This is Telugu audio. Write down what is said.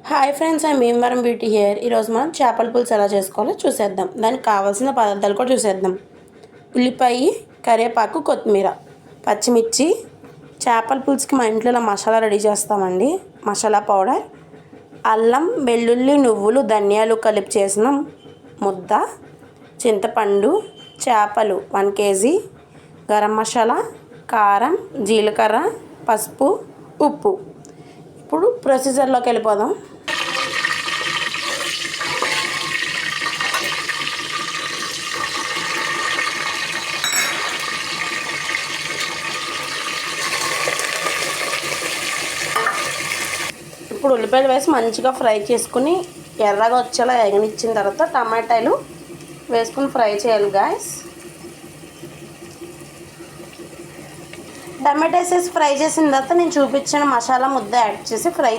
Hi friends, I Bhimavaram beauty here. ఈరోజు మనం చేపల పులుసు ఎలా చేసుకోవాలో చూసేద్దాం. దానికి కావాల్సిన పదార్థాలు కూడా చూసేద్దాం. ఉల్లిపాయ, కరివేపాకు, కొత్తిమీర, పచ్చిమిర్చి. చేపల పులుసుకి మా ఇంట్లో ఇలా మసాలా రెడీ చేస్తామండి. మసాలా పౌడర్, అల్లం, వెల్లుల్లి, నువ్వులు, ధనియాలు కలిపి చేసిన ముద్ద, చింతపండు, చేపలు 1 kg, గరం మసాలా, కారం, జీలకర్ర, పసుపు, ఉప్పు. ఇప్పుడు ప్రొసీజర్లోకి వెళ్ళిపోదాం. ఇప్పుడు ఉల్లిపాయలు వేసి మంచిగా ఫ్రై చేసుకుని ఎర్రగా వచ్చేలా ఎగనిచ్చిన తర్వాత టమాటాలు వేసుకుని ఫ్రై చేయాలి గాయస్. టమాటాస్ వేసి ఫ్రై చేసిన తర్వాత నేను చూపించిన మసాలా ముద్ద యాడ్ చేసి ఫ్రై